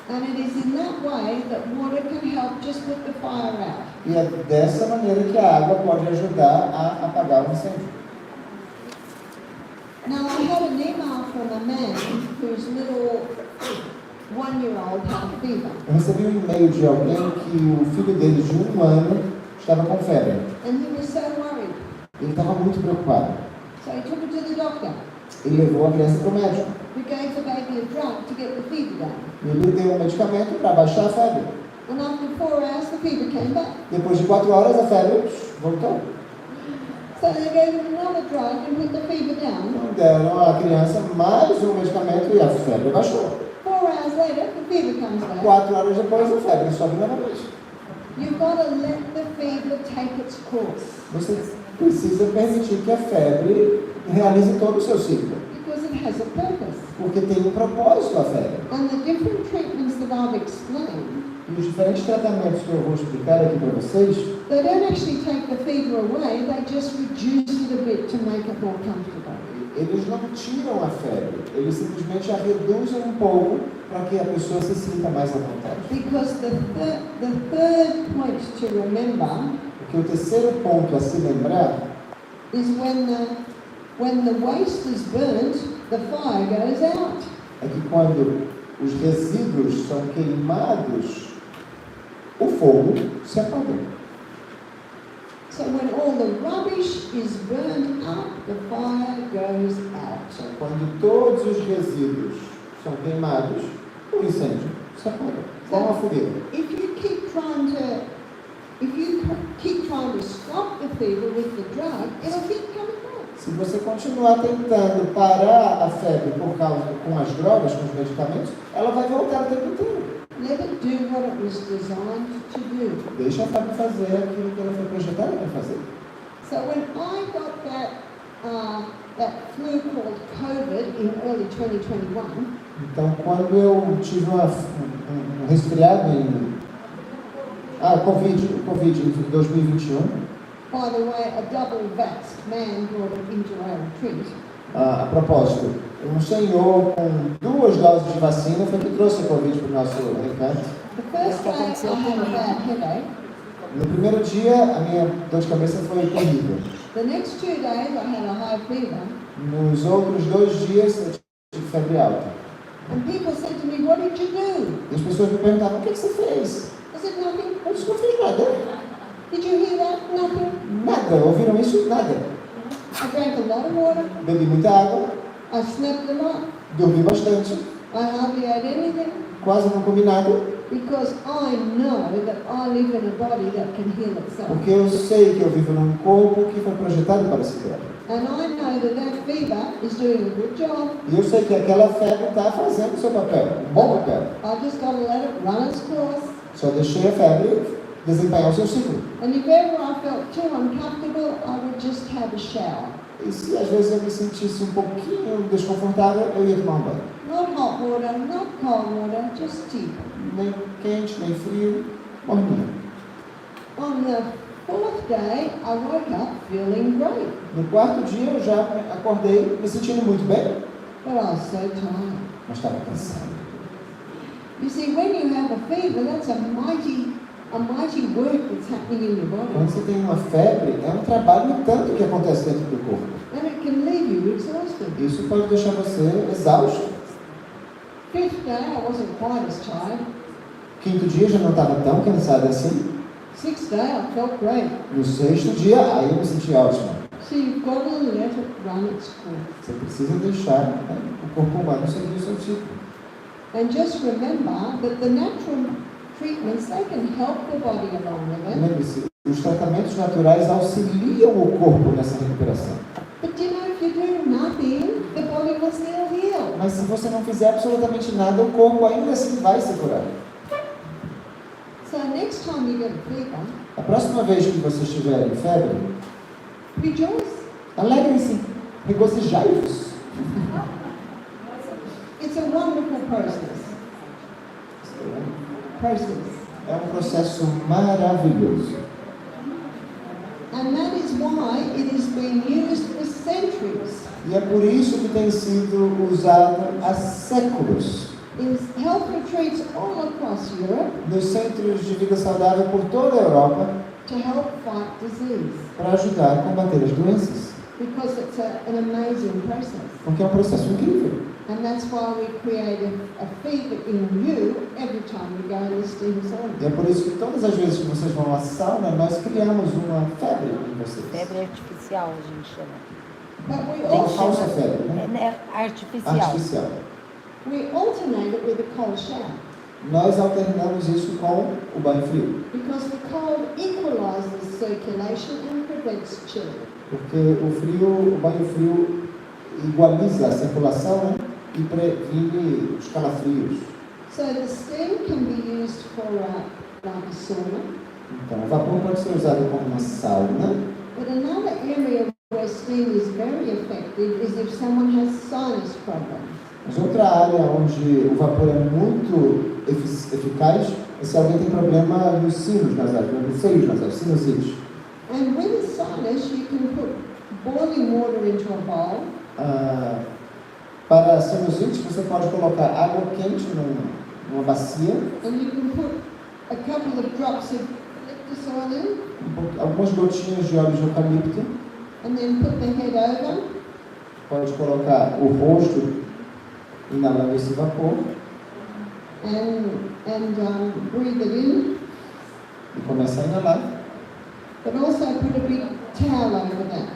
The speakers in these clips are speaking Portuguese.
And it is in that way that water can help just put the fire out. E é dessa maneira que a água pode ajudar a apagar o incêndio. Now, I had an email from a man whose little 1-year-old had fever. Eu recebi um e-mail de alguém que o filho dele de 1 ano estava com febre. And he was so worried. Ele estava muito preocupado. So he took it to the doctor. Ele levou a criança para o médico. Who gave the baby a drug to get the fever down. Ele deu um medicamento para baixar a febre. And after 4 hours, the fever came back. Depois de 4 horas, a febre voltou. So they gave him another drug and put the fever down. Então, deram à criança mais um medicamento e a febre baixou. 4 hours later, the fever comes back. 4 horas depois, a febre sobe novamente. You've got to let the fever take its course. Você precisa permitir que a febre realize todo o seu ciclo. Because it has a purpose. Porque tem um propósito a febre. And the different treatments that I've explained, E os diferentes tratamentos que eu vou explicar aqui para vocês, they don't actually take the fever away, they just reduce it a bit to make it more comfortable. eles não tiram a febre, eles simplesmente a reduzem um pouco para que a pessoa se sinta mais à vontade. Because the third point to remember Porque o terceiro ponto a se lembrar is when the waste is burnt, the fire goes out. é que quando os resíduos são queimados, o fogo se apaga. So when all the rubbish is burned up, the fire goes out. Quando todos os resíduos são queimados, o incêndio se apaga, como a fogueira. If you keep trying to stop the fever with the drug, it'll keep coming back. Se você continuar tentando parar a febre com as drogas, com os medicamentos, ela vai voltar o tempo inteiro. Let it do what it was designed to do. Deixa a febre fazer aquilo que ela foi projetada para fazer. So when I got that flu called COVID in early 2021, Então, quando eu tive um resfriado Covid em 2021, by the way, a double-vaxxed man brought it into our retreat. a propósito, um senhor com 2 doses de vacina foi que trouxe a Covid para o nosso recanto. The first day I had a bad headache. No primeiro dia, a minha dor de cabeça foi terrível. The next 2 days I had a high fever. Nos outros 2 dias, eu tive febre alta. And people said to me, what did you do? E as pessoas me perguntavam, o que você fez? I said, nothing. Eu disse, não fiz nada. Did you hear that? Nothing. Nada. Ouviram isso? Nada. I drank a lot of water. Bebi muita água, I slept a lot. dormi bastante, I hardly ate anything. quase não comi nada, Because I know that I live in a body that can heal itself. porque eu sei que eu vivo num corpo que foi projetado para se curar. And I know that fever is doing a good job. E eu sei que aquela febre está fazendo o seu papel, um bom papel. I just got to let it run its course. Só deixei a febre desempenhar o seu ciclo. And if ever I felt too uncomfortable, I would just have a shower. E se às vezes eu me sentisse um pouquinho desconfortável, eu ia tomar um banho. Not hot water, not cold water, just deep. Nem quente, nem frio, morninho. On the 4th day, I woke up feeling great. No 4º dia eu já acordei me sentindo muito bem, But I was so tired. mas estava cansado. You see, when you have a fever, that's a mighty work that's happening in your body. Quando você tem uma febre, é um trabalho e tanto que acontece dentro do corpo. And it can leave you exhausted. Isso pode deixar você exausto. 5th day, I wasn't quite as tired. 5º dia já não estava tão cansado assim. 6th day, I felt great. No 6º dia, aí eu me senti ótimo. So you've got to let it run its course. Você precisa deixar o corpo humano seguir o seu ciclo. And just remember that the natural treatments, they can help the body along with it. Lembre-se, os tratamentos naturais auxiliam o corpo nessa recuperação. But you know, if you do nothing, the body will still heal. Mas se você não fizer absolutamente nada, o corpo ainda assim vai se curar. So next time you get a fever, A próxima vez que você estiver em febre, rejoice. alegrem-se, regozijai-vos. It's a wonderful process. É um processo maravilhoso. And that is why it has been used for centuries. E é por isso que tem sido usado há séculos. in health retreats all across Europe nos centros de vida saudável por toda a Europa, to help fight disease, para ajudar a combater as doenças. because it's an amazing process. Porque é um processo incrível. And that's why we create a fever in you every time we go in the steam sauna. E é por isso que todas as vezes que vocês vão à sauna, nós criamos uma febre em vocês. Febre artificial, a gente chama. But we Uma falsa also febre, né? É artificial. Artificial. we alternate it with a cold shower, Nós alternamos isso com o banho frio. because the cold equalizes circulation and prevents chilling. Porque o banho frio igualiza a circulação, né? E previne os calafrios. So the steam can be used for like a sauna. Então, o vapor pode ser usado como uma sauna. But another area where steam is very effective is if someone has sinus problems. Mas outra área onde o vapor é muito eficaz é se alguém tem problema nos sinos nasais, nos seios nasais, sinusites. And with a sinus, you can put boiling water into a bowl, Para sinusites, você pode colocar água quente numa bacia, and you can put a couple of drops of eucalyptus oil in, algumas gotinhas de óleo de eucalipto, and then put the head over, pode colocar o rosto inalando esse vapor and breathe it in, e começa a inalar. but also put a big towel over that.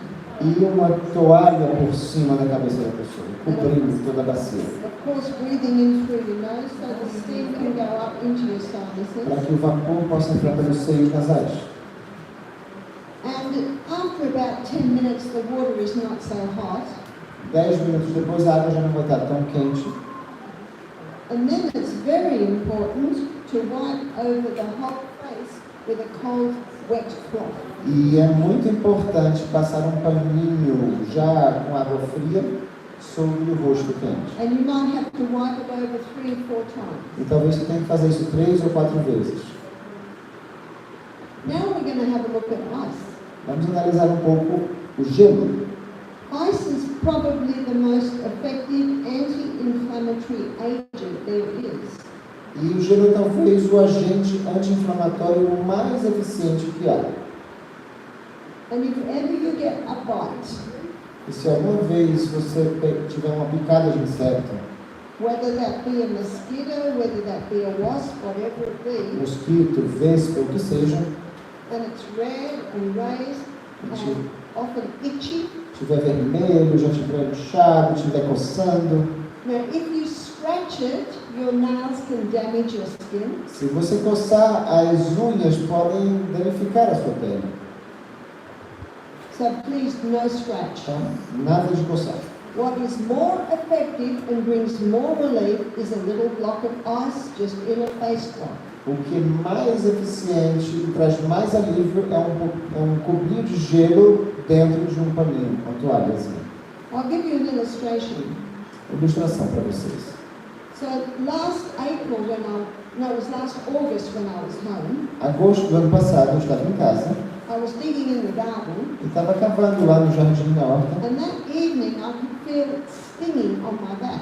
E uma toalha por cima da cabeça da pessoa, cobrindo toda a bacia. Of course, breathing in through your nose so the steam can go up into your Para sinuses. que o vapor possa entrar pelos seios nasais. And after about 10 minutes, the water is not so hot. 10 minutos depois a água já não vai estar tão quente. And then it's very important to wipe over the whole face with a cold, wet cloth. E é muito importante passar um paninho já com água fria sobre o rosto quente. And you might have to wipe it over 3 or 4 times. E talvez você tenha que fazer isso 3 ou 4 vezes. Now we're going to have a look at ice. Vamos analisar um pouco o gelo. Ice is probably the most effective anti-inflammatory agent there is. E o gelo é talvez o agente anti-inflamatório mais eficiente que há. And if ever you get a bite, E se alguma vez você tiver uma picada de inseto, whether that be a mosquito, whether that be a wasp, whatever it be, mosquito, vespa, o que seja, and it's red and raised and often itchy, estiver vermelho, já estiver inchado, estiver coçando, now if you scratch it, your nails can damage your skin. se você coçar, as unhas podem danificar a sua pele. So please, no scratch. Então, nada de coçar. What is more effective and brings more relief is a little block of ice just in a face cloth. O que é mais eficiente e traz mais alívio é um cubinho de gelo dentro de um paninho, uma toalhazinha. I'll give you an illustration. Ilustração para vocês. So last April it was last August when I was home, Agosto do ano passado, eu estava em casa I was digging in the garden, e estava cavando lá no jardim na horta. and that evening I could feel it stinging on my back.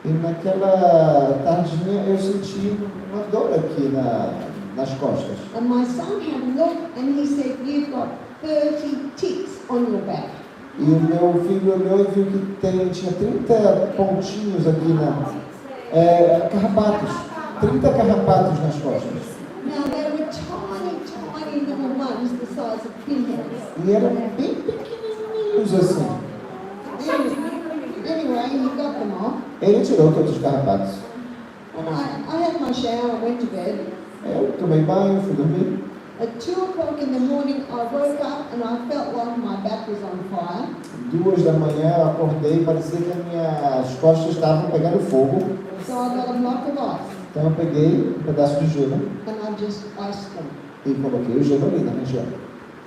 E naquela tardinha eu senti uma dor aqui nas costas. And my son had looked and he said, "You've got 30 ticks on your back." E o meu filho olhou e viu que tinha 30 pontinhos aqui carrapatos. 30 carrapatos nas costas. Now they were tiny little ones the size of pinheads. E eram bem pequenininhos assim. Anyway, he got them off. Ele tirou todos os carrapatos. And I had my shower and went to bed. Eu tomei banho, fui dormir. At 2 o'clock in the morning, I woke up and I felt like my back was on fire. 2 da manhã eu acordei e parecia que as minhas costas estavam pegando fogo. So I got a block of ice Então eu peguei um pedaço de gelo and I just iced them. e coloquei o gelo ali na região.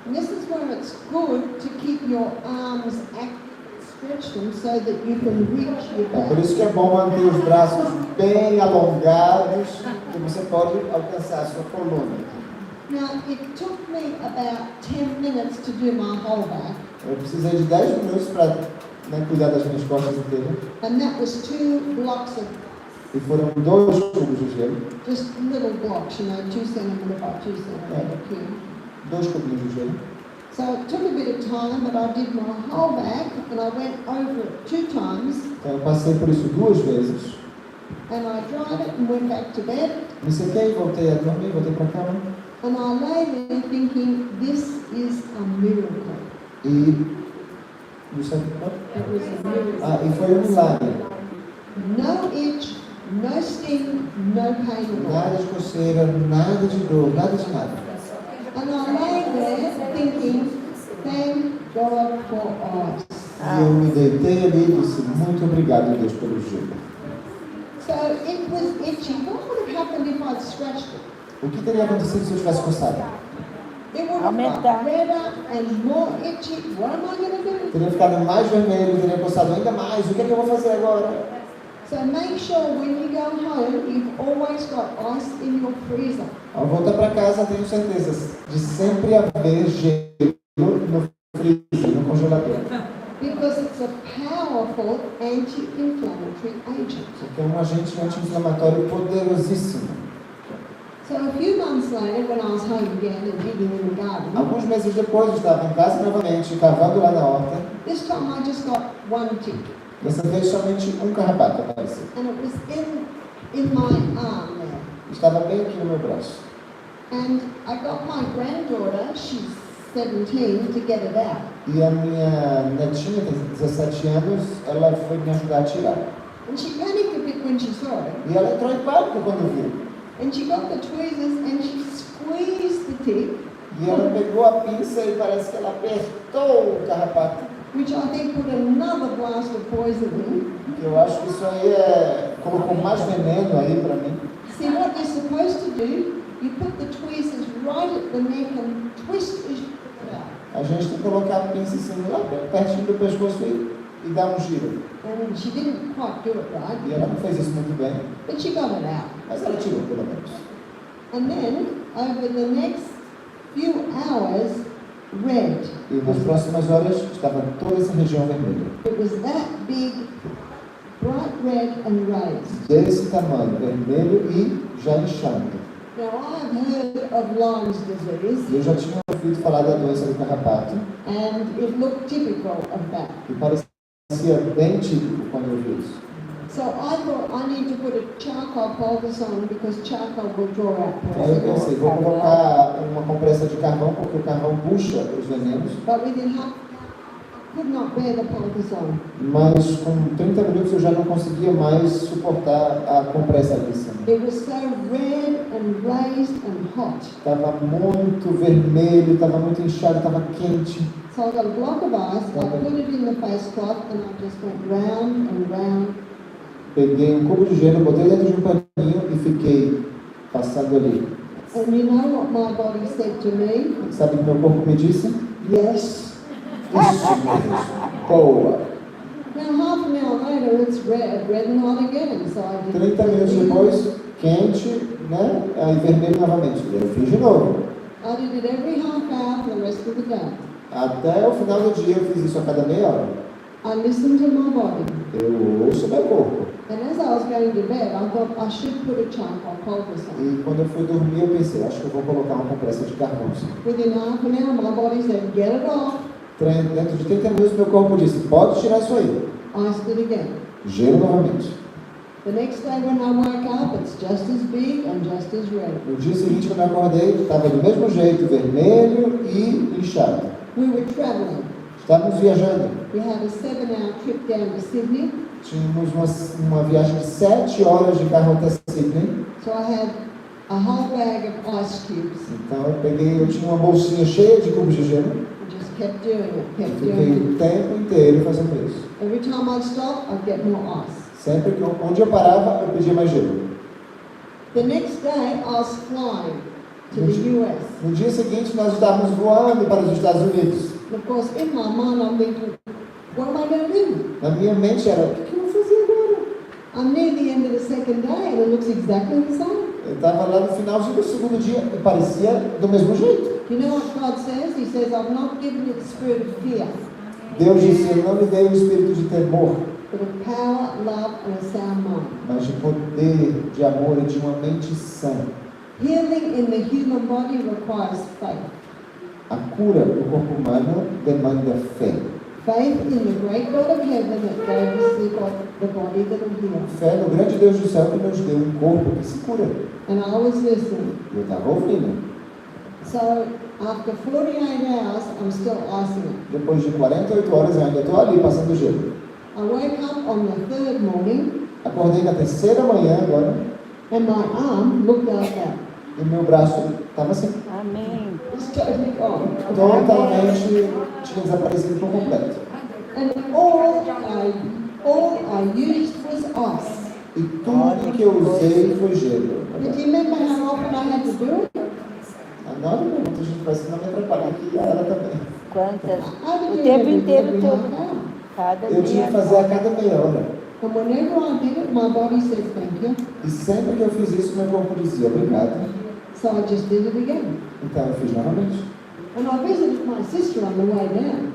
And this is where it's good to keep your arms active, stretch them so that you can reach your É por back. isso que é bom manter os braços bem alongados, que você pode alcançar a sua coluna. Now, it took me about 10 minutes to do my whole back, Eu precisei de 10 minutos para cuidar das minhas costas inteiras. and that was 2 blocks of E foram 2 cubos de gelo, just little blocks, 2 centimeter by 2 centimeter cube. 2 cubinhos de gelo. So it took a bit of time, but I did my whole bag, and I went over it 2 times, Então eu passei por isso 2 vezes. and I dried it and went back to bed, Me sequei, voltei a dormir, voltei para a cama. and I lay there thinking, this is a miracle. E... Não sei o que foi. It was a miracle. E foi um milagre. No itch, no sting, no pain at all. Nada de coceira, nada de dor, nada de nada. And I lay there thinking, thank God for ice. E eu me deitei ali e disse, muito obrigado, Deus, pelo gelo. So it was itchy. What would have happened if I'd scratched it? O que teria acontecido se eu tivesse coçado? It would have Aumentar. got redder and more itchy. What am I going to do? Teria ficado mais vermelho, teria coçado ainda mais. O que é que eu vou fazer agora? So make sure when you go home, you've always got ice in your freezer. Ao voltar para casa, tenho certeza de sempre haver gelo no freezer, no congelador. Because it's a powerful anti-inflammatory agent. Porque é um agente anti-inflamatório poderosíssimo. So a few months later, when I was home again and digging in the garden, Alguns meses depois, eu estava em casa novamente, cavando lá na horta. this time I just got one tick. Dessa vez, somente um carrapato apareceu. And it was in my arm there. Estava bem aqui no meu braço. And I got my granddaughter, she's 17, to get it out. E a minha netinha, tem 17 anos, ela foi me ajudar a tirar. And she panicked a bit when she saw it. E ela entrou em pânico quando viu. And she got the tweezers and she squeezed the tick, E ela pegou a pinça e parece que ela apertou o carrapato. which I think put another blast of poison in. Eu acho que isso aí colocou mais veneno aí para mim. See, what you're supposed to do, you put the tweezers right at the neck and twist as you put it out. A gente tem que colocar a pinça assim lá pertinho do pescoço e dar um giro. And she didn't quite do it E right, ela não fez isso muito bem, but she got it out. mas ela tirou pelo menos. And then, over the next few hours, red. E nas próximas horas estava toda essa região vermelha. It was that big, bright red and raised. Desse tamanho, vermelho e já inchado. Now, I've heard of Lyme's disease, Eu já tinha ouvido falar da doença do carrapato and it looked typical of that. e parecia bem típico quando eu vi isso. So I thought I need to put a charcoal poultice on because charcoal will draw out Aí eu poison. pensei, vou colocar uma compressa de carvão, porque o carvão puxa os venenos, But within half, could not bear the poultice on. mas com 30 minutos eu já não conseguia mais suportar a compressa ali em cima. It was so red and raised and hot. Estava muito vermelho, estava muito inchado, estava quente. So I got a block of ice, I put it in the face cloth, and I just went round and round. Peguei um cubo de gelo, botei dentro de um paninho e fiquei passando ali. And you know what my body said to me? Sabe o que meu corpo me disse? Yes. Isso mesmo. Boa. Now half an hour later it's red and hot again. So I did 30 minutos depois, quente, né? Aí vermelho novamente. E eu fiz de novo. I did it every half hour for the rest of the day. Até o final do dia eu fiz isso a cada meia hora. I listened to my body. Eu ouço meu corpo. And as I was going to bed, I thought I should put a charcoal poultice on. E quando eu fui dormir, eu pensei, acho que eu vou colocar uma compressa de carvão. Within half an hour, my body said, get it off. Dentro de 30 minutos, meu corpo disse, pode tirar isso aí. Iced it again. Gelo novamente. The next day when I woke up, it's just as big and just as red. No dia seguinte, quando eu acordei, estava do mesmo jeito, vermelho e inchado. We were traveling. Estávamos viajando. We had a 7-hour trip down to Sydney. Tínhamos uma viagem de 7 horas de carro até Sydney. So I had a whole bag of ice cubes. Então eu tinha uma bolsinha cheia de cubos de gelo. I just kept doing it, E kept fiquei doing o tempo inteiro fazendo isso. it. Every time I'd stop, I'd get more ice. Sempre que onde eu parava, eu pedia mais gelo. The next day, I was flying to the US. No dia seguinte, nós estávamos voando para os Estados Unidos. And of course, in my mind, I'm thinking, what am I going to do? Na minha mente era, o que eu vou fazer agora? I'm near the end of the second day, and it looks exactly the same. Eu estava lá no finalzinho do segundo dia e parecia do mesmo jeito. You know what God says? He says, I've not given you the spirit of fear, Deus disse, eu não me dei o espírito de temor, but of power, love, and a sound mind. mas de poder, de amor e de uma mente sã. Healing in the human body requires faith. A cura do corpo humano demanda fé. Faith in the great God of heaven that gave us the body that will heal. Fé no grande Deus do céu que nos deu um corpo que se cura. And I was listening. E eu estava ouvindo. So after 48 hours, I'm still icing it. Depois de 48 horas eu ainda estou ali passando gelo. I woke up on the third morning Acordei na terceira manhã agora and my arm looked like that. e meu braço estava assim. Amém. It's totally gone. Totalmente tinha desaparecido por completo. And all I used was ice. E tudo que eu usei foi gelo. Did you remember how often I had to do it? Agora muita gente vai se não me atrapalhar aqui e ela também. Quantas? I had to O do tempo it inteiro every todo. half hour. Cada Eu tinha dia. que fazer a cada meia hora. And whenever I did it, my body said thank you. E sempre que eu fiz isso, meu corpo dizia obrigado. So I just did it again. Então eu fiz novamente. And I visited my sister on the way down.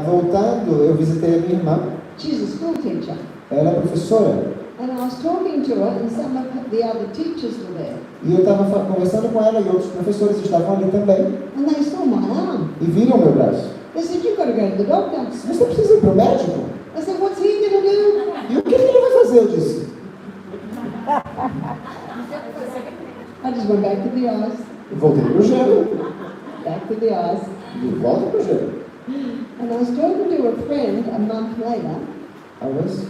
Voltando, eu visitei a minha irmã. She's a school teacher. Ela é professora. And I was talking to her and some of the other teachers were there. E eu estava conversando com ela e outros professores estavam ali também. And they saw my arm. E viram meu braço. They said, you've got to go to the doctor. Você precisa ir para o médico? I said, what's he going to do? E o que ele vai fazer? Eu disse. I just went back to the ice. Eu voltei para o gelo. Back to the ice. De volta para o gelo. And I was talking to a friend a month later. I was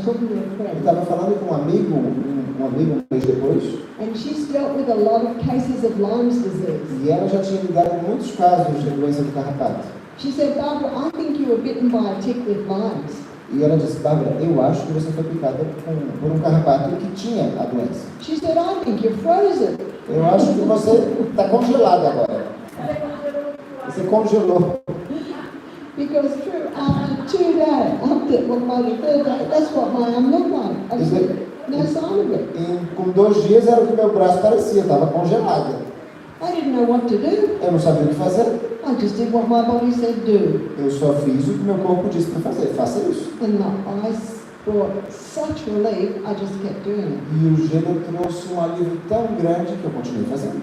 talking to a Eu friend. estava falando com um amigo um mês depois, And she's dealt with a lot of cases of Lyme's disease. e ela já tinha lidado com muitos casos de doença do carrapato. She said, Barbara, I think you were bitten by a tick with Lyme's. E ela disse, Bárbara, eu acho que você foi picada por um carrapato que tinha a doença. She said, I think you're frozen. Eu acho que você está congelada agora. Você congelou. Because true, after 2 days, by the third day, that's what my arm looked like. I just no sign of it. E com 2 dias era o que meu braço parecia, estava congelada. I didn't know what to do. Eu não sabia o que fazer. I just did what my body said do. Eu só fiz o que meu corpo disse para fazer. Faça isso. And the ice brought such relief, I just kept doing it. E o gelo trouxe um alívio tão grande que eu continuei fazendo.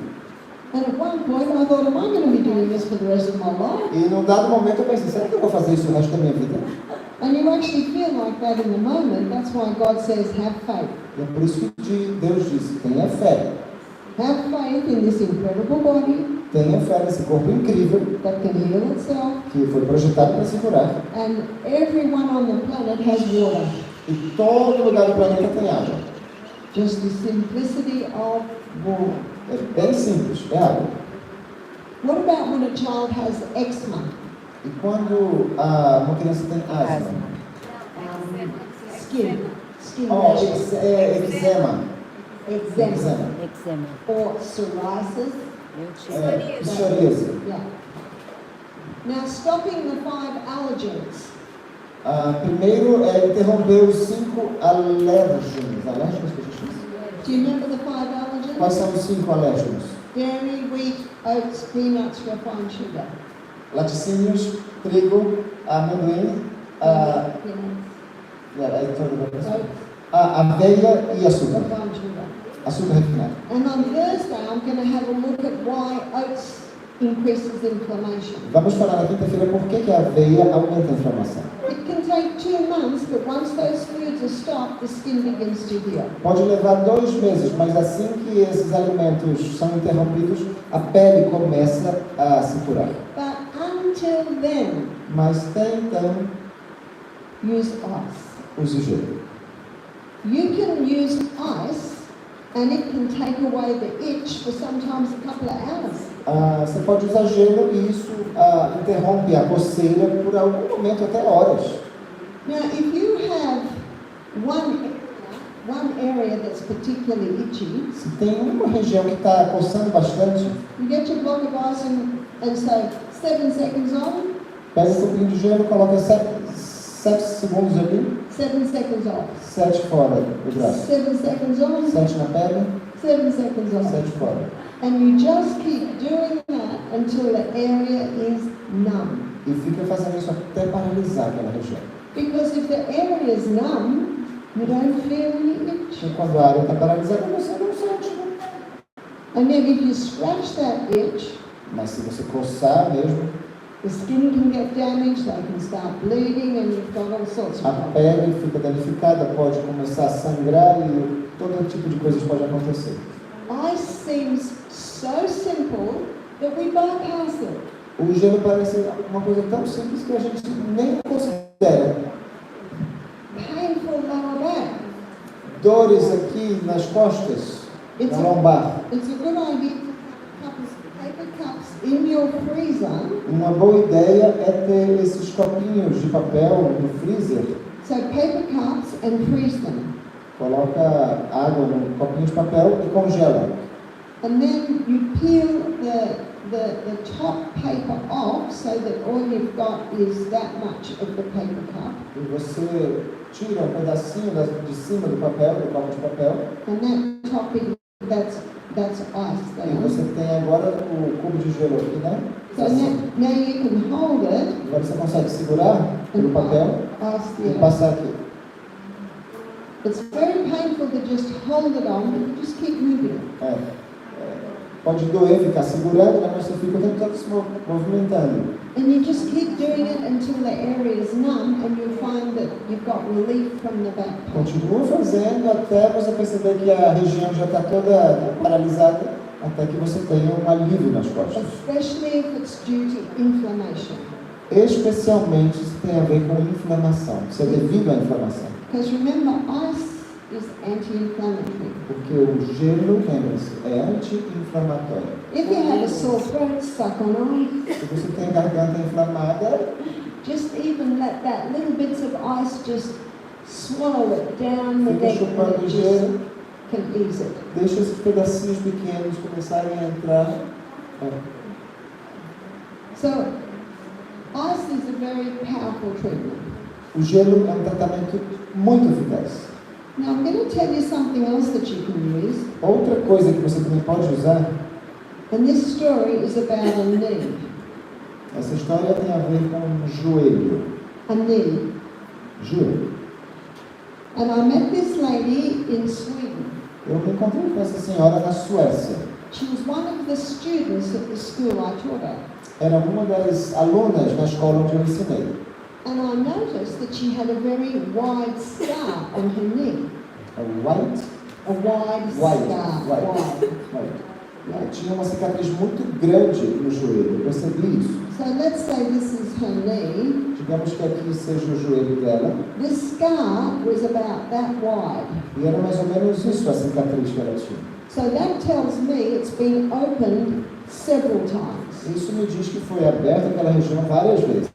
And at one point I thought, am I going to be doing this for the rest of my life? E num dado momento eu pensei, será que eu vou fazer isso o resto da minha vida? And you actually feel like that in the moment. That's why God says, have faith. E é por isso que Deus disse, tenha fé. Have faith in this incredible body Tenha fé nesse corpo incrível that can heal itself. que foi projetado para se curar. And everyone on the planet has water. E todo lugar do planeta tem água. Just the simplicity of water. É bem simples, é água. What about when a child has eczema? E quando uma criança tem asma? Skin Oh, rashes. eczema. Eczema. Eczema. Or psoriasis. Eu tive. Psoríase. Yeah. Now, stopping the 5 allergens. Primeiro é interromper os 5 alérgenos. Alérgenos que a gente diz? Do you remember the 5 allergens? Quais são os 5 alérgenos? Dairy, wheat, oats, peanuts, refined sugar. Laticínios, trigo, amendoim, Peanuts, aveia e açúcar. refined sugar. Açúcar refinado. And on Thursday, I'm going to have a look at why oats increases inflammation. Vamos falar na quinta-feira por que a aveia aumenta a inflamação. It can take 2 months, but once those foods are stopped, the skin begins to heal. Pode levar 2 meses, mas assim que esses alimentos são interrompidos, a pele começa a se curar. But until then, Mas então, use ice. use gelo. You can use ice, and it can take away the itch for sometimes a couple of hours. Você pode usar gelo e isso interrompe a coceira por algum momento, até horas. Now, if you have one area that's particularly itchy, Se tem uma região que está coçando bastante, you get your block of ice and say 7 seconds on, pega um pouquinho de gelo, coloca 7 segundos ali, 7 seconds off. 7 fora do braço. 7 seconds on, 7 na pele, 7 seconds off. 7 fora. And you just keep doing that until the area is numb. E fica fazendo isso até paralisar aquela região. Because if the area is numb, you don't feel any itch. E quando a área está paralisada, você não sente. And then if you scratch that itch, Mas se você coçar mesmo, the skin can get damaged, they can start bleeding, and you've got all sorts of a problems. pele fica danificada, pode começar a sangrar e todo tipo de coisas pode acontecer. Ice seems so simple that we bypass it. O gelo parece uma coisa tão simples que a gente nem considera. Painful lower back. Dores aqui nas costas, na lombar. It's a good idea to put paper cups in your freezer. Uma boa ideia é ter esses copinhos de papel no freezer. So paper cups and freeze them. Coloca água no copinho de papel e congela. And then you peel the top paper off so that all you've got is that much of the paper cup. E você tira um pedacinho de cima do papel, do copo de papel. And that topping, that's ice E there. você tem agora o cubo de gelo aqui, né? So now you can hold it Agora você consegue segurar pelo papel ice e there. passar aqui. It's very painful to just hold it on, but you just keep moving it. Pode doer ficar segurando, mas você fica o tempo todo se movimentando. And you just keep doing it until the area is numb, and you'll find that you've got relief from the back pain. Continua fazendo até você perceber que a região já está toda paralisada, até que você tenha um alívio nas costas. Especially if it's due to inflammation. Especialmente se tem a ver com inflamação, se é devido à inflamação. Because remember, ice is anti-inflammatory. Porque o gelo, lembre-se, é anti-inflamatório. If you have a sore throat, suck on ice. Se você tem garganta inflamada, Just even let that little bits of ice just swallow it down the fica neck, and chupando it gelo, just can ease it. deixa esses pedacinhos pequenos começarem a entrar. So, ice is a very powerful treatment. O gelo é um tratamento muito eficaz. Now, I'm going to tell you something else that you can use. Outra coisa que você também pode usar, And this story is about a knee. essa história tem a ver com o joelho. A knee. Joelho. And I met this lady in Sweden. Eu me encontrei com essa senhora na Suécia. She was one of the students at the school I taught at. Era uma das alunas na escola onde eu ensinei. And I noticed that she had a very wide scar on her knee. A white. A wide scar. Wide. Ela tinha uma cicatriz muito grande no joelho. Eu percebi isso. So let's say this is her knee. Digamos que aqui seja o joelho dela. This scar was about that wide. E era mais ou menos isso a cicatriz que ela tinha. So that tells me it's been opened several times. Isso me diz que foi aberta aquela região várias vezes.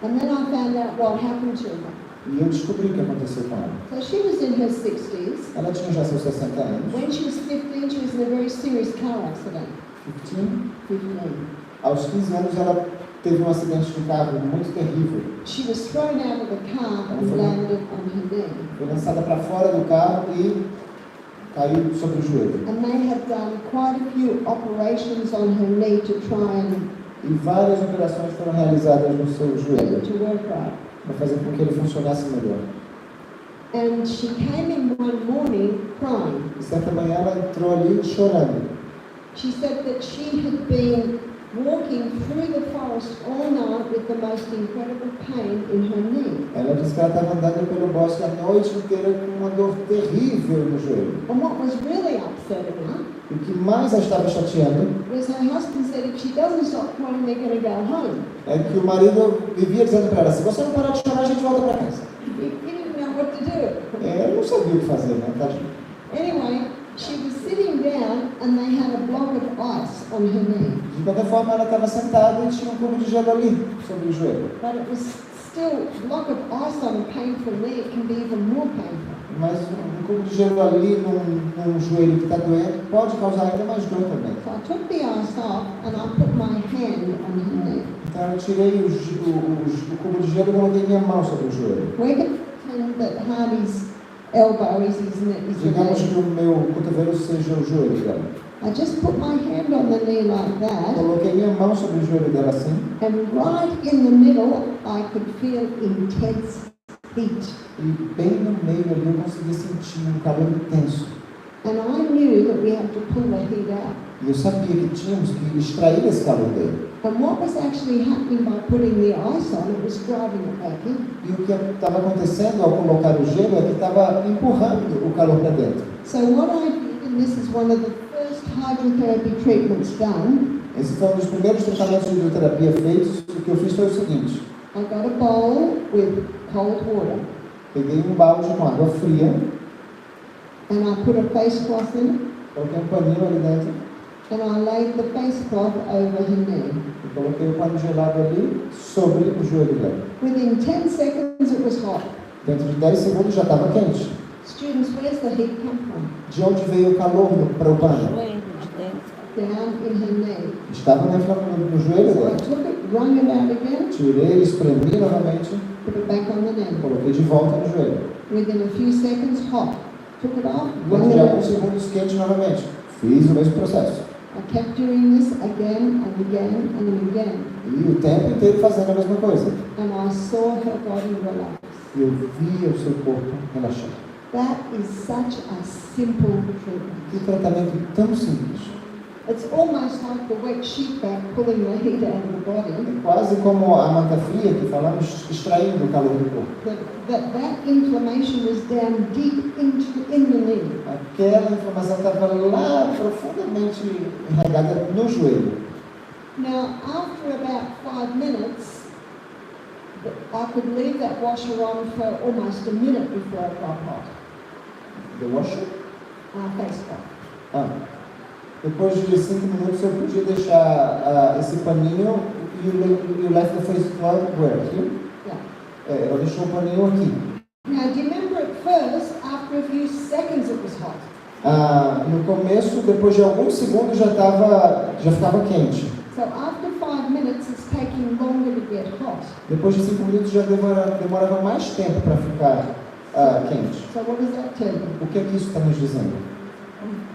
And then I found out what happened to her. E eu descobri o que aconteceu com ela. So she was in her 60s. Ela tinha já seus 60 anos. When she was 15, she was in a very serious car accident. 15. Aos 15 anos ela teve um acidente de carro muito terrível. She was thrown out of the car and landed on her knee. Foi lançada para fora do carro e caiu sobre o joelho. And they had done quite a few operations on her knee to try and E várias operações foram realizadas no seu get joelho it to work right. para fazer com que ele funcionasse melhor. And she came in one morning crying. E certa manhã ela entrou ali chorando. She said that she had been walking through the forest all night with the most incredible pain in her knee. Ela disse que ela estava andando pelo bosque a noite inteira com uma dor terrível no joelho. And what was really upsetting her O que mais a estava chateando was her husband said if she doesn't stop crying, they're going to go home. é que o marido vivia dizendo para ela, se você não parar de chorar, a gente volta para casa. He didn't know what to do. Ela não sabia o que fazer, né? Tadinha. Anyway, she was sitting down and they had a block of ice on her knee. De qualquer forma, ela estava sentada e tinha um cubo de gelo ali, sobre o joelho. But it was still a block of ice on a painful knee. It can be even more painful. Mas um cubo de gelo ali num joelho que está doendo pode causar ainda mais dor também. So I took the ice off and I put my hand on her knee. Então eu tirei o cubo de gelo e coloquei minha mão sobre o joelho. We're going to pretend that Hardy's elbow is his knee. Digamos que o meu cotovelo seja o joelho dela. I just put my hand on the knee like that, Coloquei minha mão sobre o joelho dela assim. and right in the middle, I could feel intense heat. E bem no meio ali eu consegui sentir um calor intenso. And I knew that we had to pull the heat out. E eu sabia que tínhamos que extrair esse calor dele. And what was actually happening by putting the ice on, it was driving it back in. E o que estava acontecendo ao colocar o gelo é que estava empurrando o calor para dentro. So what I did, and this is one of the first hydrotherapy treatments done, Esse foi um dos primeiros tratamentos de hidroterapia feitos. O que eu fiz foi o seguinte: I got a bowl with cold water peguei um balde com água fria, and I put a face cloth in it, coloquei um paninho ali dentro and I laid the face cloth over her knee. e coloquei o pano gelado ali sobre o joelho dela. Within 10 seconds it was hot. Dentro de 10 segundos já estava quente. Students, where's the heat come from? De onde veio o calor para o pano? Joelho de dentro. Down in her knee. Estava no joelho So I dela. took it, wrung it out again, Tirei, espremi novamente, put it back on the knee. coloquei de volta no joelho. Within a few seconds, hot. Took it off, wrung Dentro it de out. alguns segundos, quente novamente. Fiz o mesmo processo. I kept doing this again and again and again. E o tempo inteiro fazendo a mesma coisa. And I saw her body relax. E eu via o seu corpo relaxando. That is such a simple treatment. Que tratamento tão simples. It's almost like the wet sheet bag pulling the heat out of the body. É quase como a manta fria que falamos, extraindo o calor do corpo. That inflammation was down deep in the knee. Aquela inflamação estava lá profundamente enraizada no joelho. Now, after about 5 minutes, I could leave that washer on for almost a minute before it got hot. The washer? Face cloth. Ah. Depois de 5 minutos eu podia deixar esse paninho e o left the face cloth where? Aqui? Yeah. Eu deixei o paninho aqui. Now, do you remember at first, after a few seconds it was hot? No começo, depois de alguns segundos já ficava quente. So after 5 minutes, it's taking longer to get hot. Depois de 5 minutos já demorava mais tempo para ficar quente. So what does that tell you? O que é que isso está nos dizendo?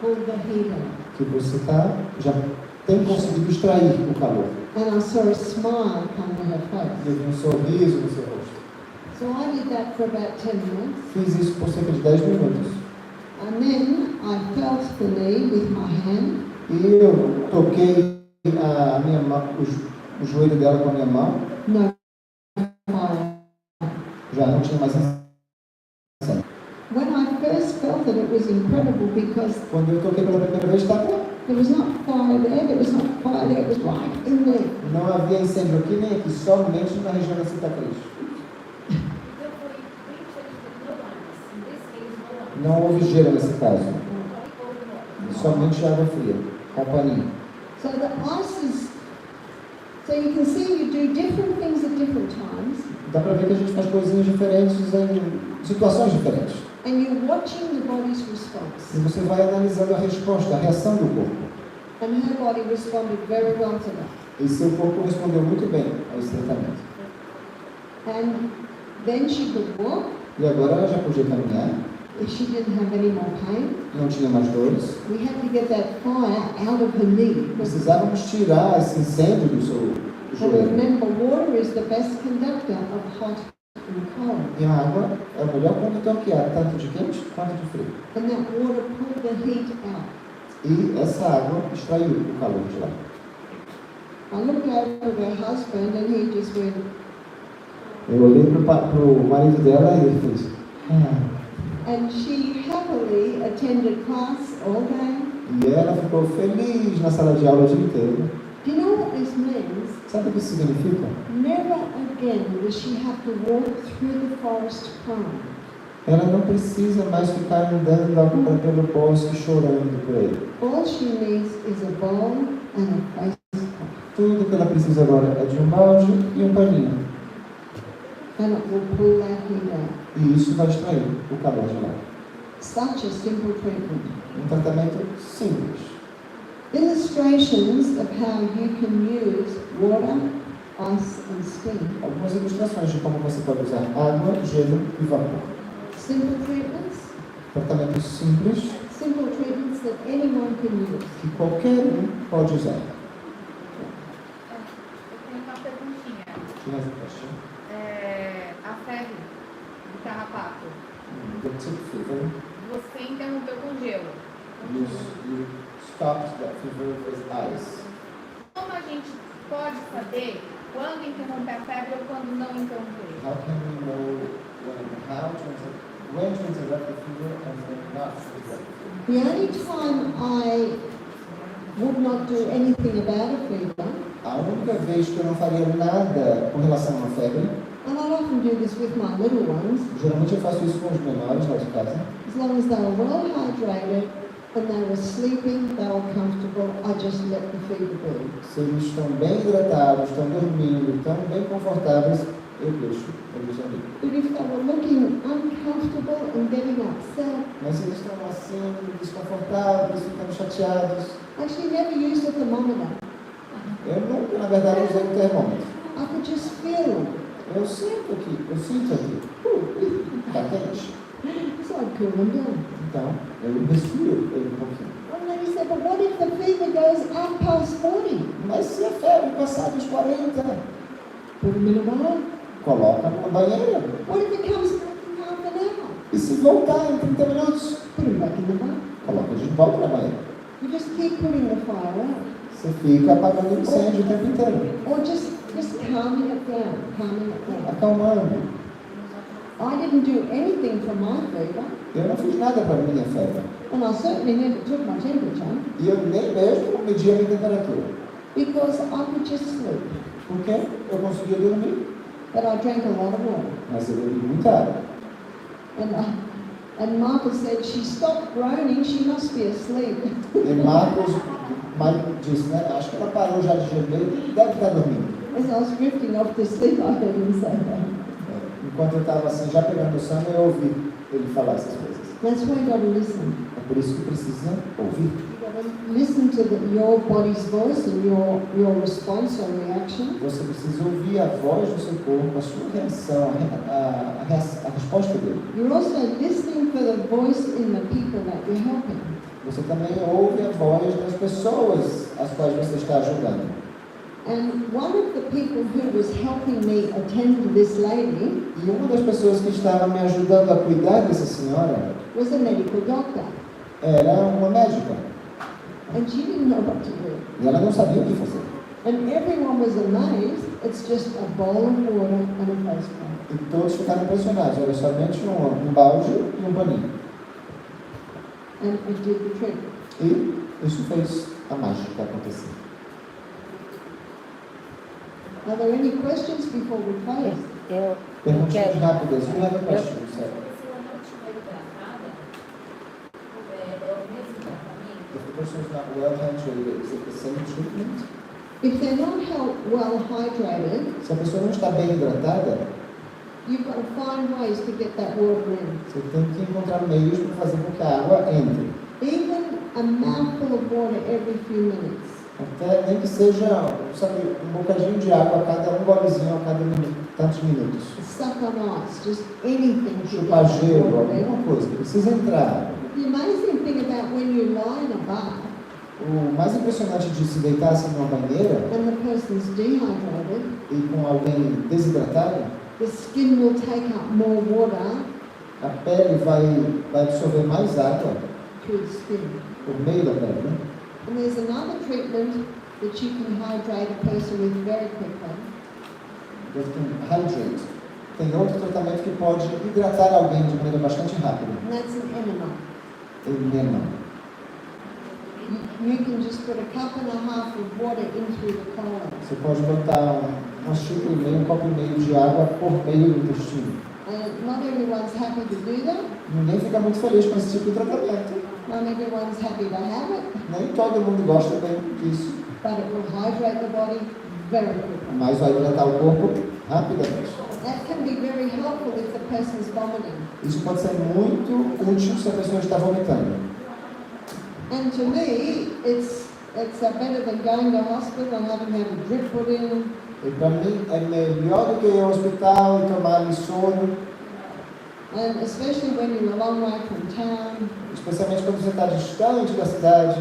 Pull the heat out. Que você já tem conseguido extrair o calor. And I saw a smile come to her face. Eu vi um sorriso no seu rosto. So I did that for about 10 minutes. Fiz isso por cerca de 10 minutos. And then I felt the knee with my hand. E eu toquei a minha mão, o joelho dela com a minha mão. No fire. Já não tinha mais sensação. When I first felt it, it was incredible because Quando eu toquei pela primeira vez, estava. there was not fire there, was not fire there, it was right in there. Não havia incêndio aqui nem aqui, somente na região da cicatriz. Não houve gelo nesse caso. Somente água fria, com paninho. So the ice is, so you can see you do different things at different times, Dá para ver que a gente faz coisinhas diferentes em situações diferentes. and you're watching the body's response. E você vai analisando a resposta, a reação do corpo. And her body responded very well to that. E seu corpo respondeu muito bem a esse tratamento. And then she could walk, E agora ela já podia caminhar, she didn't have any more pain. não tinha mais dores. We had to get that fire out of her knee. Precisávamos tirar esse incêndio do seu And joelho. remember, water is the best conductor of hot and cold. E a água é o melhor condutor que há, tanto de quente quanto de frio. And that water pulled the heat out. E essa água extraiu o calor de lá. I looked over at her husband and he just went, Eu olhei para o marido dela e ele fez. and she happily attended class all day. E ela ficou feliz na sala de aula o dia inteiro. Do you know what this means? Sabe o que isso significa? Never again does she have to walk through the forest crying. Ela não precisa mais ficar andando agora pelo bosque chorando por ele. All she needs is a bowl and a face cloth. Tudo que ela precisa agora é de um balde e um paninho. And it will pull that heat out. E isso vai extrair o calor de lá. Such a simple treatment. Um tratamento simples. Illustrations of how you can use water, ice and steam. Algumas ilustrações de como você pode usar água, gelo e vapor. Simple treatments, Tratamentos simples simple treatments that anyone can use. que qualquer um pode usar. Eu tenho uma perguntinha. Que mais é question? A febre do carrapato? The tick fever. Você interrompeu com gelo. You stopped that fever with ice. Como a gente pode saber quando interromper a febre ou quando não interromper? How can we know when to interrupt the fever and when not to interrupt the fever? The only time I would not do anything about a fever, A única vez que eu não faria nada com relação a uma febre, and I often do this with my little ones, geralmente eu faço isso com os menores lá de casa, as long as they were well hydrated and they were sleeping, they were comfortable, I just let the fever be. se eles estão bem hidratados, estão dormindo, estão bem confortáveis, eu deixo eles ali. But if they were looking uncomfortable and getting upset, Mas se eles estão assim, desconfortáveis, ficando chateados, I actually never used a thermometer. eu nunca, na verdade, usei um termômetro. I could just feel Eu sinto aqui. Está quente. so I'd cool them down. Então, eu respiro ele um pouquinho. And then he said, but what if the fever goes up past 40? Mas se a febre passar dos 40, Put them in a bath. coloca numa banheira. What if it comes back in half an hour? E se voltar em 30 minutos, Put them back in the bath. coloca de volta na banheira. You just keep putting the fire out. Você fica apagando o incêndio o tempo inteiro, Or just calming it down. acalmando. I didn't do anything for my fever, Eu não fiz nada para minha febre. and I certainly never took my temperature, E eu nem mesmo medi a minha temperatura. because I could just sleep. Porque eu conseguia dormir, But I drank a lot of water. mas eu bebi muita água. And Michael said, she stopped groaning, she must be asleep. E Marcos disse, né? Acho que ela parou já de gemer e deve estar dormindo. As I was drifting off to sleep, I heard him say that. Enquanto eu estava assim, já pegando o sono, eu ouvi ele falar essas coisas. That's why you got to listen. É por isso que precisa ouvir. You got to listen to your body's voice and your response or reaction. Você precisa ouvir a voz do seu corpo, a sua reação, a resposta dele. You're also listening for the voice in the people that you're helping. Você também ouve a voz das pessoas às quais você está ajudando. And one of the people who was helping me attend to this lady E uma das pessoas que estava me ajudando a cuidar dessa senhora was a medical doctor. era uma médica. And she didn't know what to do. E ela não sabia o que fazer. And everyone was amazed. It's just a bowl of water and a face cream. E todos ficaram impressionados. Era somente um balde e um paninho. And it did the trick. E isso fez a mágica acontecer. Are there any questions before we close? Eu Perguntas quero. rápidas. You have a question, sir. If the person is not well hydrated, is it the same treatment? If they're not well hydrated, Se a pessoa não está bem hidratada, you've got to find ways to get that water in. você tem que encontrar meios para fazer com que a água entre. Even a mouthful of water every few minutes. Até nem que seja, sabe, um bocadinho de água a cada um golezinho a cada tantos minutos. Suck on ice, just anything to get Chupar that gelo, water in. alguma coisa, precisa entrar. The amazing thing about when you lie in a bath O mais impressionante de se deitar assim numa banheira and the person's dehydrated, e com alguém desidratado, the skin will take up more water a pele vai absorver mais água through the skin. por meio da pele, né? And there's another treatment that you can hydrate a person with very quickly. That can hydrate. Tem outro tratamento que pode hidratar alguém de maneira bastante rápida. And that's an enema. Enema. You can just put a cup and a half of water in through the colon. Você pode botar uma xícara e meio, um copo e meio de água por meio do intestino. And not everyone's happy to do that. Ninguém fica muito feliz com esse tipo de tratamento. Not everyone's happy to have it. Nem todo mundo gosta bem disso. But it will hydrate the body very quickly. Mas vai hidratar o corpo rapidamente. That can be very helpful if the person's vomiting. Isso pode ser muito útil se a pessoa está vomitando. And to me, it's better than going to hospital and having to have a drip put in. E para mim é melhor do que ir ao hospital e tomar soro, And especially when you're a long way from town. especialmente quando você está distante da cidade.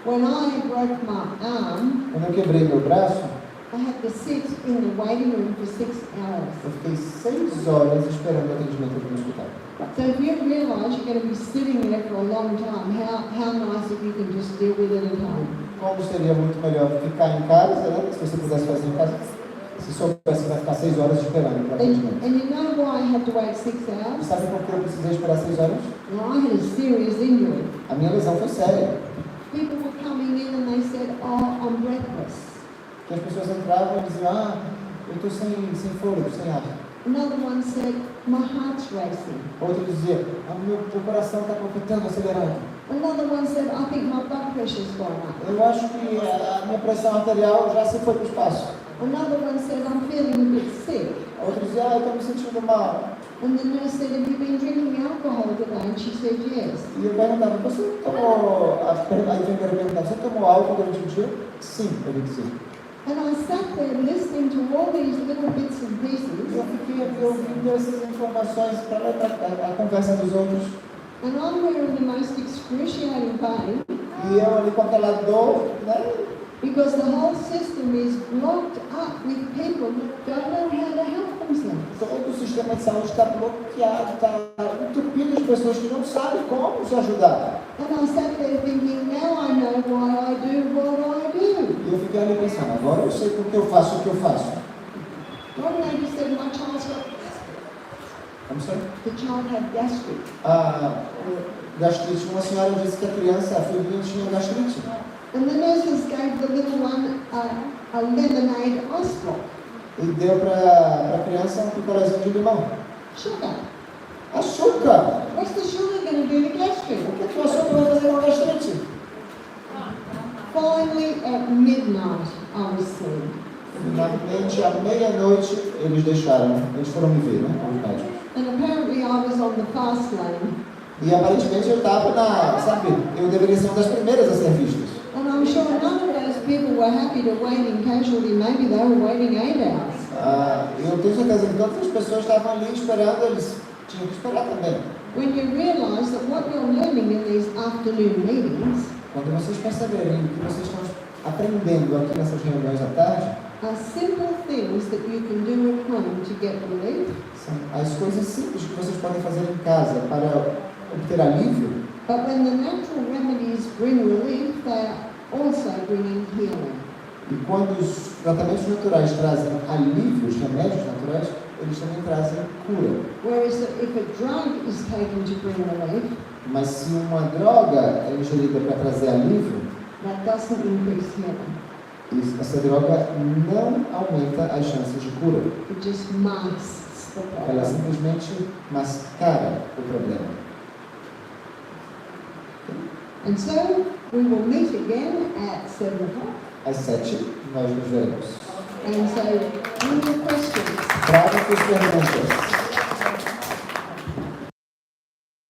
When I broke my arm, Quando eu quebrei meu braço, I had to sit in the waiting room for 6 hours. Eu fiquei 6 horas esperando o atendimento aqui no hospital. So if you realise you're going to be sitting there for a long time, how nice if you can just deal with it at home. Como seria muito melhor ficar em casa, né? Se você pudesse fazer em casa, se soubesse que vai ficar 6 horas esperando para atendimento. And you know why I had to wait 6 hours? Sabe por que eu precisei esperar 6 horas? Well, I had a serious injury. A minha lesão foi séria. People were coming in and they said, oh, I'm breathless. Que as pessoas entravam e diziam, eu estou sem fôlego, sem ar. Another one said, my heart's racing. Outro dizia, meu coração está palpitando, acelerando. Another one said, I think my blood pressure's gone up. Eu acho que a minha pressão arterial já se foi para o espaço. Another one said, I'm feeling a bit sick. Outro dizia, eu estou me sentindo mal. And the nurse said, have you been drinking alcohol today? And she said, yes. E eu perguntava, você tomou... A enfermeira perguntava, você tomou álcool durante o dia? Sim, ele dizia. And I sat there listening to all these little bits and E pieces. eu fiquei aqui ouvindo essas informações para a conversa dos outros. And I'm wearing the most excruciating pain E eu ali com aquela dor, né? because the whole system is blocked up with people that don't know how to help themselves. Todo o sistema de saúde está bloqueado, está entupido de pessoas que não sabem como se ajudar. And I sat there thinking, now I know why I do what I do. E eu fiquei ali pensando, agora eu sei por que eu faço o que eu faço. One lady said, my child's got, Vamos ver? the child had gastric. Gastrite. Uma senhora disse que a criança, a filhinha, tinha gastrite. And the nurses gave the little one a lemonade ice block. E deu para a criança um picolézinho de limão. Sugar. Açúcar! What's the sugar going to do to gastric? O que o açúcar vai fazer com a gastrite? Finally, at midnight, I was seen. Finalmente, à meia-noite, eles deixaram, eles foram me ver, né? Os médicos. And apparently I was on the fast lane. E aparentemente eu estava sabe, eu deveria ser uma das primeiras a ser vistas. And I'm sure none of those people were happy to wait in casualty. Maybe they were waiting 8 hours. Eu tenho certeza que todas as pessoas estavam ali esperando, eles tinham que esperar também. When you realize that what you're learning in these afternoon meetings Quando vocês perceberem o que vocês estão aprendendo aqui nessas reuniões à tarde, are simple things that you can do at home to get relief, são as coisas simples que vocês podem fazer em casa para obter alívio. but when the natural remedies bring relief, they are also bringing healing. E quando os tratamentos naturais trazem alívio, os remédios naturais, eles também trazem cura. Whereas if a drug is taken to bring relief, Mas se uma droga é ingerida para trazer alívio, that doesn't increase healing. essa droga não aumenta as chances de cura. It just masks the Ela problem. simplesmente mascara o problema. And so we will meet again at 7 o'clock. Às 7, nós nos veremos. And so, any questions? Traga suas perguntas.